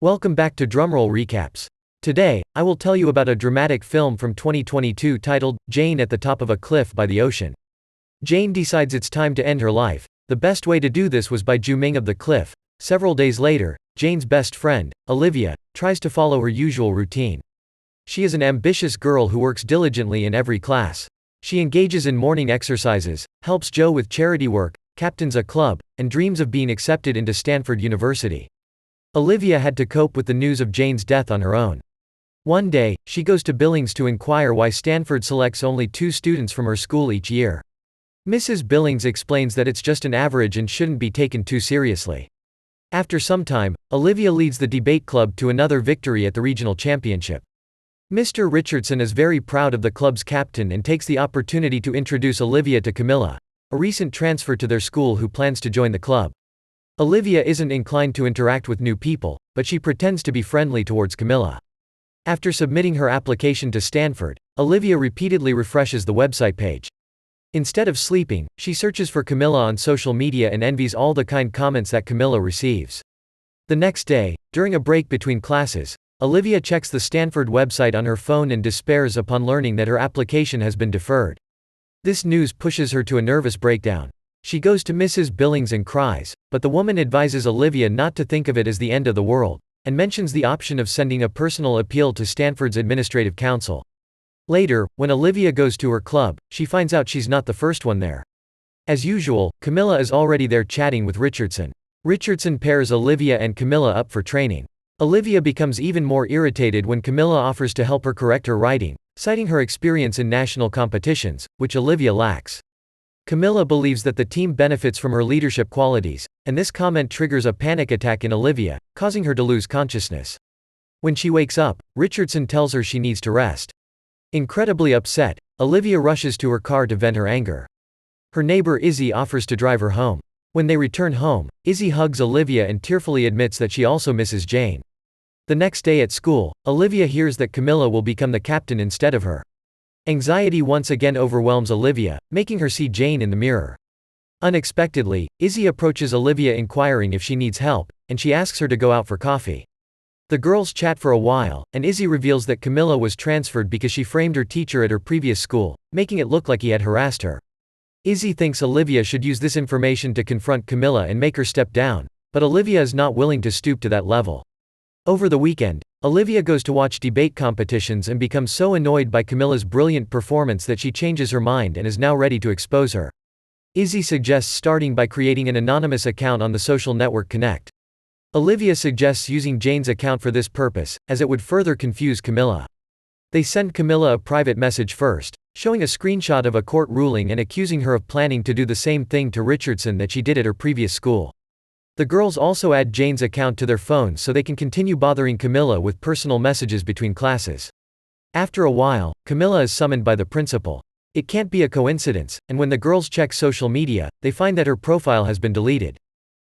Welcome back to Drumroll Recaps. Today, I will tell you about a dramatic film from 2022 titled, Jane at the Top of a Cliff by the Ocean. Jane decides it's time to end her life. The best way to do this was by jumping off the cliff. Several days later, Jane's best friend, Olivia, tries to follow her usual routine. She is an ambitious girl who works diligently in every class. She engages in morning exercises, helps Joe with charity work, captains a club, and dreams of being accepted into Stanford University. Olivia had to cope with the news of Jane's death on her own. One day, she goes to Billings to inquire why Stanford selects only 2 students from her school each year. Mrs. Billings explains that it's just an average and shouldn't be taken too seriously. After some time, Olivia leads the debate club to another victory at the regional championship. Mr. Richardson is very proud of the club's captain and takes the opportunity to introduce Olivia to Camilla, a recent transfer to their school who plans to join the club. Olivia isn't inclined to interact with new people, but she pretends to be friendly towards Camilla. After submitting her application to Stanford, Olivia repeatedly refreshes the website page. Instead of sleeping, she searches for Camilla on social media and envies all the kind comments that Camilla receives. The next day, during a break between classes, Olivia checks the Stanford website on her phone and despairs upon learning that her application has been deferred. This news pushes her to a nervous breakdown. She goes to Mrs. Billings and cries, but the woman advises Olivia not to think of it as the end of the world, and mentions the option of sending a personal appeal to Stanford's administrative council. Later, when Olivia goes to her club, she finds out she's not the first one there. As usual, Camilla is already there chatting with Richardson. Richardson pairs Olivia and Camilla up for training. Olivia becomes even more irritated when Camilla offers to help her correct her writing, citing her experience in national competitions, which Olivia lacks. Camilla believes that the team benefits from her leadership qualities, and this comment triggers a panic attack in Olivia, causing her to lose consciousness. When she wakes up, Richardson tells her she needs to rest. Incredibly upset, Olivia rushes to her car to vent her anger. Her neighbor Izzy offers to drive her home. When they return home, Izzy hugs Olivia and tearfully admits that she also misses Jane. The next day at school, Olivia hears that Camilla will become the captain instead of her. Anxiety once again overwhelms Olivia, making her see Jane in the mirror. Unexpectedly, Izzy approaches Olivia inquiring if she needs help, and she asks her to go out for coffee. The girls chat for a while, and Izzy reveals that Camilla was transferred because she framed her teacher at her previous school, making it look like he had harassed her. Izzy thinks Olivia should use this information to confront Camilla and make her step down, but Olivia is not willing to stoop to that level. Over the weekend, Olivia goes to watch debate competitions and becomes so annoyed by Camilla's brilliant performance that she changes her mind and is now ready to expose her. Izzy suggests starting by creating an anonymous account on the social network Connect. Olivia suggests using Jane's account for this purpose, as it would further confuse Camilla. They send Camilla a private message first, showing a screenshot of a court ruling and accusing her of planning to do the same thing to Richardson that she did at her previous school. The girls also add Jane's account to their phones so they can continue bothering Camilla with personal messages between classes. After a while, Camilla is summoned by the principal. It can't be a coincidence, and when the girls check social media, they find that her profile has been deleted.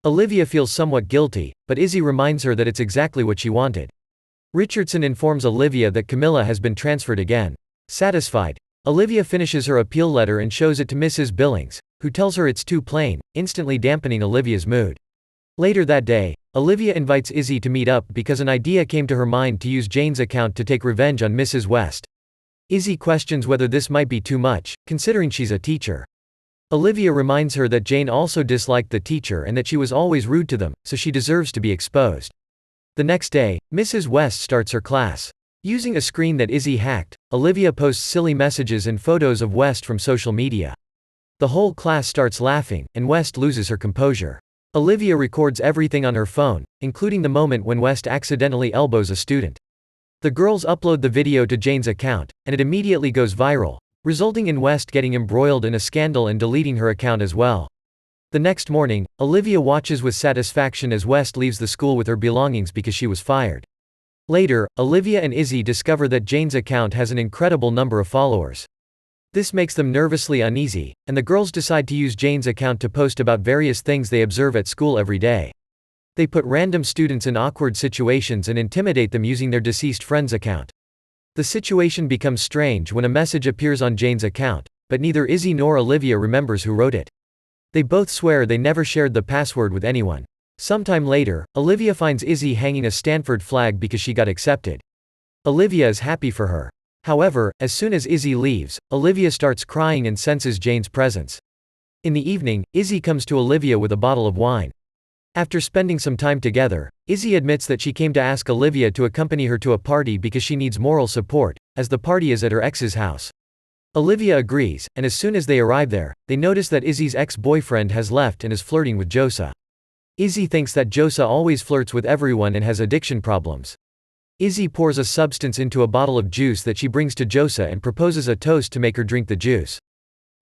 Olivia feels somewhat guilty, but Izzy reminds her that it's exactly what she wanted. Richardson informs Olivia that Camilla has been transferred again. Satisfied, Olivia finishes her appeal letter and shows it to Mrs. Billings, who tells her it's too plain, instantly dampening Olivia's mood. Later that day, Olivia invites Izzy to meet up because an idea came to her mind to use Jane's account to take revenge on Mrs. West. Izzy questions whether this might be too much, considering she's a teacher. Olivia reminds her that Jane also disliked the teacher and that she was always rude to them, so she deserves to be exposed. The next day, Mrs. West starts her class. Using a screen that Izzy hacked, Olivia posts silly messages and photos of West from social media. The whole class starts laughing, and West loses her composure. Olivia records everything on her phone, including the moment when West accidentally elbows a student. The girls upload the video to Jane's account, and it immediately goes viral, resulting in West getting embroiled in a scandal and deleting her account as well. The next morning, Olivia watches with satisfaction as West leaves the school with her belongings because she was fired. Later, Olivia and Izzy discover that Jane's account has an incredible number of followers. This makes them nervously uneasy, and the girls decide to use Jane's account to post about various things they observe at school every day. They put random students in awkward situations and intimidate them using their deceased friend's account. The situation becomes strange when a message appears on Jane's account, but neither Izzy nor Olivia remembers who wrote it. They both swear they never shared the password with anyone. Sometime later, Olivia finds Izzy hanging a Stanford flag because she got accepted. Olivia is happy for her. However, as soon as Izzy leaves, Olivia starts crying and senses Jane's presence. In the evening, Izzy comes to Olivia with a bottle of wine. After spending some time together, Izzy admits that she came to ask Olivia to accompany her to a party because she needs moral support, as the party is at her ex's house. Olivia agrees, and as soon as they arrive there, they notice that Izzy's ex-boyfriend has left and is flirting with Josa. Izzy thinks that Josa always flirts with everyone and has addiction problems. Izzy pours a substance into a bottle of juice that she brings to Josa and proposes a toast to make her drink the juice.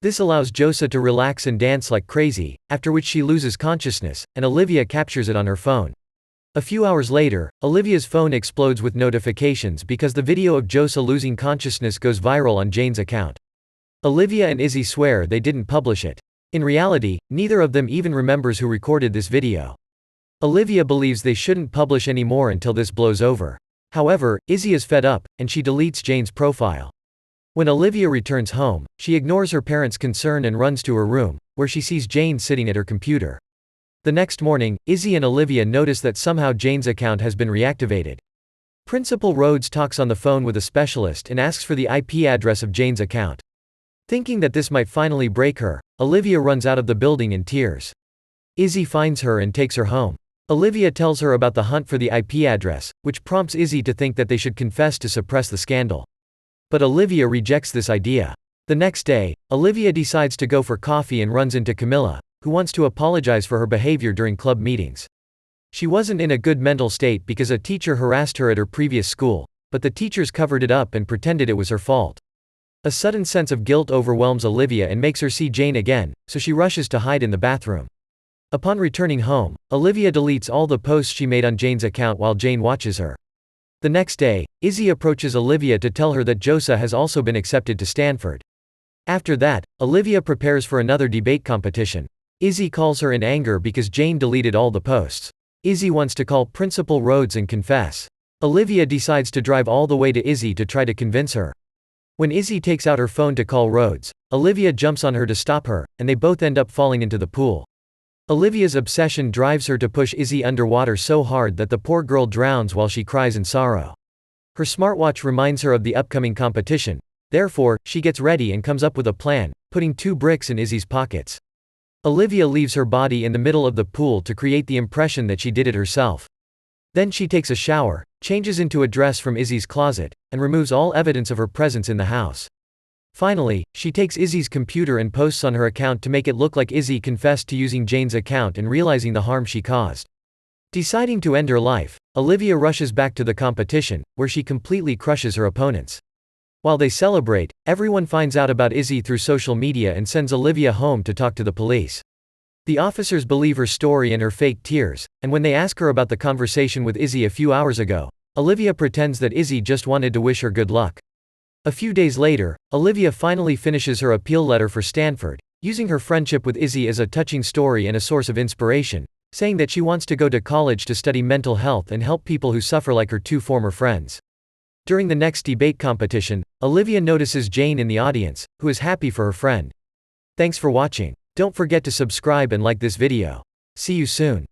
This allows Josa to relax and dance like crazy, after which she loses consciousness, and Olivia captures it on her phone. A few hours later, Olivia's phone explodes with notifications because the video of Josa losing consciousness goes viral on Jane's account. Olivia and Izzy swear they didn't publish it. In reality, neither of them even remembers who recorded this video. Olivia believes they shouldn't publish anymore until this blows over. However, Izzy is fed up, and she deletes Jane's profile. When Olivia returns home, she ignores her parents' concern and runs to her room, where she sees Jane sitting at her computer. The next morning, Izzy and Olivia notice that somehow Jane's account has been reactivated. Principal Rhodes talks on the phone with a specialist and asks for the IP address of Jane's account. Thinking that this might finally break her, Olivia runs out of the building in tears. Izzy finds her and takes her home. Olivia tells her about the hunt for the IP address, which prompts Izzy to think that they should confess to suppress the scandal. But Olivia rejects this idea. The next day, Olivia decides to go for coffee and runs into Camilla, who wants to apologize for her behavior during club meetings. She wasn't in a good mental state because a teacher harassed her at her previous school, but the teachers covered it up and pretended it was her fault. A sudden sense of guilt overwhelms Olivia and makes her see Jane again, so she rushes to hide in the bathroom. Upon returning home, Olivia deletes all the posts she made on Jane's account while Jane watches her. The next day, Izzy approaches Olivia to tell her that Josa has also been accepted to Stanford. After that, Olivia prepares for another debate competition. Izzy calls her in anger because Jane deleted all the posts. Izzy wants to call Principal Rhodes and confess. Olivia decides to drive all the way to Izzy to try to convince her. When Izzy takes out her phone to call Rhodes, Olivia jumps on her to stop her, and they both end up falling into the pool. Olivia's obsession drives her to push Izzy underwater so hard that the poor girl drowns while she cries in sorrow. Her smartwatch reminds her of the upcoming competition. Therefore, she gets ready and comes up with a plan, putting 2 bricks in Izzy's pockets. Olivia leaves her body in the middle of the pool to create the impression that she did it herself. Then she takes a shower, changes into a dress from Izzy's closet, and removes all evidence of her presence in the house. Finally, she takes Izzy's computer and posts on her account to make it look like Izzy confessed to using Jane's account and realizing the harm she caused. Deciding to end her life, Olivia rushes back to the competition, where she completely crushes her opponents. While they celebrate, everyone finds out about Izzy through social media and sends Olivia home to talk to the police. The officers believe her story and her fake tears, and when they ask her about the conversation with Izzy a few hours ago, Olivia pretends that Izzy just wanted to wish her good luck. A few days later, Olivia finally finishes her appeal letter for Stanford, using her friendship with Izzy as a touching story and a source of inspiration, saying that she wants to go to college to study mental health and help people who suffer like her 2 former friends. During the next debate competition, Olivia notices Jane in the audience, who is happy for her friend. Thanks for watching. Don't forget to subscribe and like this video. See you soon.